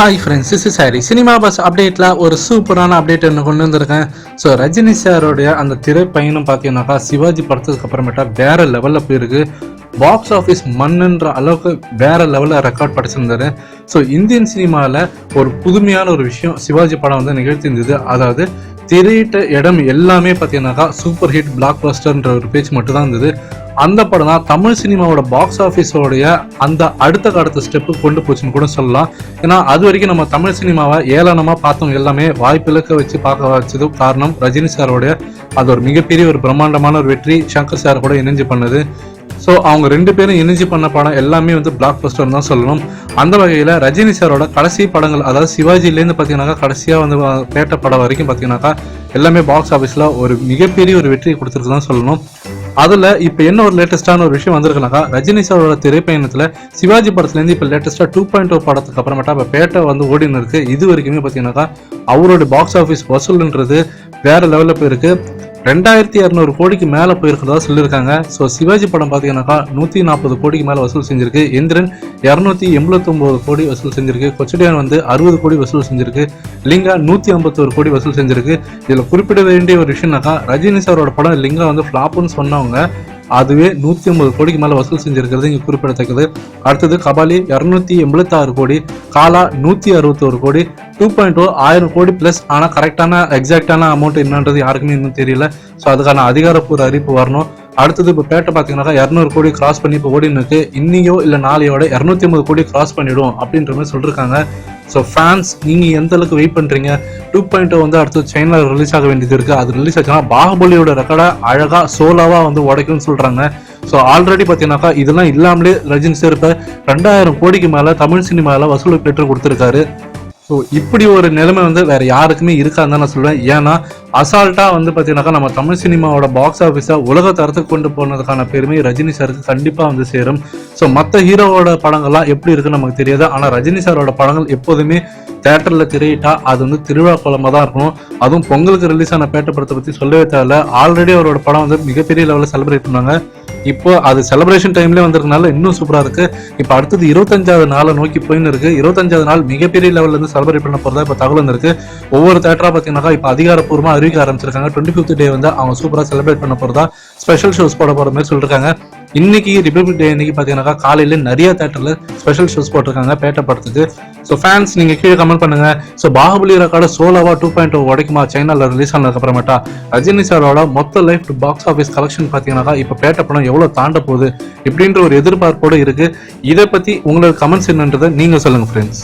Hi friends, this is Harry. Cinema bus அப்டேட்டில் ஒரு சூப்பரான அப்டேட் ஒன்று கொண்டு வந்திருக்கேன். ஸோ ரஜினி சாரோடைய அந்த திரைப்பயணம் பார்த்தீங்கன்னாக்கா சிவாஜி படத்துக்கு அப்புறமேட்டா வேற லெவலில் போயிருக்கு. பாக்ஸ் ஆஃபீஸ் மண்ணுன்ற அளவுக்கு வேற லெவலில் ரெக்கார்ட் படிச்சிருந்தாரு. ஸோ இந்தியன் சினிமாவில் ஒரு புதுமையான ஒரு விஷயம் சிவாஜி படம் வந்து நிகழ்த்தியிருந்தது. அதாவது திரையிட்ட இடம் எல்லாமே பார்த்தீங்கன்னாக்கா சூப்பர் ஹிட் பிளாக் பஸ்டர்ன்ற ஒரு பேச்சு மட்டும் தான் இருந்தது. அந்த படம் தான் தமிழ் சினிமாவோட பாக்ஸ் ஆஃபீஸோடைய அந்த அடுத்த ஸ்டெப்பு கொண்டு போச்சுன்னு கூட சொல்லலாம். ஏன்னா அது வரைக்கும் நம்ம தமிழ் சினிமாவை ஏளனமாக பார்த்தவங்க எல்லாமே வாய்ப்பிழக்க வச்சு பார்க்க வச்சது காரணம் ரஜினி சாரோடைய அது ஒரு மிகப்பெரிய ஒரு பிரம்மாண்டமான ஒரு வெற்றி. சங்கர் சார் கூட இணைஞ்சு பண்ணது. ஸோ அவங்க ரெண்டு பேரும் இணைஞ்சு பண்ண படம் எல்லாமே வந்து பிளாக் பஸ்டர் தான் சொல்லணும். அந்த வகையில் ரஜினி சாரோட கடைசி படங்கள், அதாவது சிவாஜிலேருந்து பார்த்தீங்கன்னாக்கா கடைசியாக வந்து பேட்ட படம் வரைக்கும் பார்த்தீங்கன்னாக்கா எல்லாமே பாக்ஸ் ஆஃபீஸில் ஒரு மிகப்பெரிய ஒரு வெற்றியை கொடுத்துருக்கு தான் சொல்லணும். அதில் இப்போ என்ன ஒரு லேட்டஸ்டான ஒரு விஷயம் வந்திருக்குனாக்கா, ரஜினி சாரோட திரைப்பயணத்தில் சிவாஜி படத்துலேருந்து இப்போ லேட்டஸ்ட்டாக 2.0 படத்துக்கு அப்புறமேட்டா இப்போ பேட்டை வந்து ஓடின்னு இருக்கு. இது வரைக்குமே பார்த்தீங்கன்னாக்கா அவரோட பாக்ஸ் ஆஃபீஸ் வசூல்ன்றது வேற லெவலில் போயிருக்கு. 2200 கோடிக்கு மேலே போயிருக்கிறதா சொல்லியிருக்காங்க. ஸோ சிவாஜி படம் பார்த்தீங்கன்னாக்கா 140 கோடிக்கு மேலே வசூல் செஞ்சிருக்கு. எந்திரன் 289 கோடி வசூல் செஞ்சிருக்கு. கொச்சடியான் வந்து 60 கோடி வசூல் செஞ்சிருக்கு. லிங்கா 151 கோடி வசூல் செஞ்சிருக்கு. இதில் குறிப்பிட வேண்டிய ஒரு விஷயம்னாக்கா, ரஜினி சாரோட படம் லிங்கா வந்து ஃப்ளாப்புன்னு சொன்னவங்க அதுவே 150 கோடிக்கு மேலே வசூல் செஞ்சிருக்கிறது இங்கே குறிப்பிடத்தக்கது. அடுத்தது கபாலி 286 கோடி, காலா 161 கோடி, 2.0 1000 கோடி பிளஸ். ஆனால் கரெக்டான எக்ஸாக்டான அமௌண்ட் என்னன்றது யாருக்குமே இன்னும் தெரியல. ஸோ அதுக்கான அதிகாரப்பூர்வ அறிவிப்பு வரணும். அடுத்தது இப்போ பேட்டை பார்த்தீங்கன்னாக்கா 200 கோடி கிராஸ் பண்ணி இப்போ ஓடின்னு இருக்கு. இன்னையோ இல்லை நாளையோட 250 கோடி கிராஸ் பண்ணிடும் அப்படின்ற மாதிரி சொல்லியிருக்காங்க. ஸோ ஃபேன்ஸ் நீங்கள் எந்த அளவுக்கு வெயிட் பண்ணுறீங்க? 2.0 வந்து அடுத்து சைனாவில் ரிலீஸ் ஆக வேண்டியது இருக்குது. அது ரிலீஸ் ஆச்சுன்னா பாகுபலியோட ரெக்கார்டை அழகாக சோலாவாக வந்து உடைக்கும்னு சொல்கிறாங்க. ஸோ ஆல்ரெடி பார்த்தீங்கன்னாக்கா இதெல்லாம் இல்லாமலே ரஜினி சார் இப்போ 2000 கோடிக்கு மேலே தமிழ் சினிமாவில் வசூல் பெற்று கொடுத்துருக்காரு. ஸோ இப்படி ஒரு நிலைமை வந்து வேற யாருக்குமே இருக்காதுன்னு தான் நான் சொல்லுவேன். ஏன்னா அசால்ட்டா வந்து பார்த்தீங்கன்னாக்கா நம்ம தமிழ் சினிமாவோட பாக்ஸ் ஆஃபீஸை உலக தரத்துக்கு கொண்டு போனதுக்கான பெருமை ரஜினி சாருக்கு கண்டிப்பாக வந்து சேரும். ஸோ மற்ற ஹீரோவோட படங்கள்லாம் எப்படி இருக்குன்னு நமக்கு தெரியாது. ஆனால் ரஜினி சாரோட படங்கள் எப்போதுமே தேட்டரில் திரையிட்டா அது வந்து திருவிழா குழம்பு தான் இருக்கணும். அதுவும் பொங்கலுக்கு ரிலீஸ் ஆன பேட்ட படத்தை பற்றி சொல்லவே தேவையில்ல. ஆல்ரெடி அவரோட படம் வந்து மிகப்பெரிய லெவலில் செலிப்ரேட் பண்ணாங்க. இப்போ அது செலிப்ரேஷன் டைம்லேயே வந்திருக்கனால இன்னும் சூப்பராக இருக்கு. இப்போ அடுத்தது 25வது நாளை நோக்கி போயின்னு இருக்கு. 25வது நாள் மிகப்பெரிய லெவலில் இருந்து செலிப்ரேட் பண்ண போறதா இப்போ தகவல் வந்திருக்கு. ஒவ்வொரு தேட்டரா பார்த்தீங்கன்னாக்கா இப்போ அதிகாரப்பூர்வமாக அறிவிக்க ஆரம்பிச்சிருக்காங்க. 25th டே வந்து அவங்க சூப்பராக செலிப்ரேட் பண்ண போறதா ஸ்பெஷல் ஷோஸ் போட போற மாதிரி சொல்லிருக்காங்க. இன்னைக்கு ரிபப்ளிக் டே இன்னைக்கு பார்த்தீங்கன்னாக்கா காலையில நிறைய தேட்டர்ல ஸ்பெஷல் ஷோஸ் போட்டிருக்காங்க பேட்ட படத்துக்கு. ஸோ ஃபேன்ஸ் நீங்க கீழே கமெண்ட் பண்ணுங்க. ஸோ பாகுபலி ரெக்கார்டு சோலோவா 2.0 உடைக்குமா சைனால ரிலீஸ் ஆனதுக்கு அப்புறமேட்டா? ரஜினி சாரோட மொத்த லைஃப் பாக்ஸ் ஆஃபீஸ் கலெக்ஷன் பார்த்தீங்கன்னாக்கா இப்போ பேட்ட படம் எவ்வளவு தாண்ட போகுது இப்படின்ற ஒரு எதிர்பார்ப்போடு இருக்கு. இதை பத்தி உங்களோட கமெண்ட்ஸ் என்னன்றதை நீங்க சொல்லுங்க ஃப்ரெண்ட்ஸ்.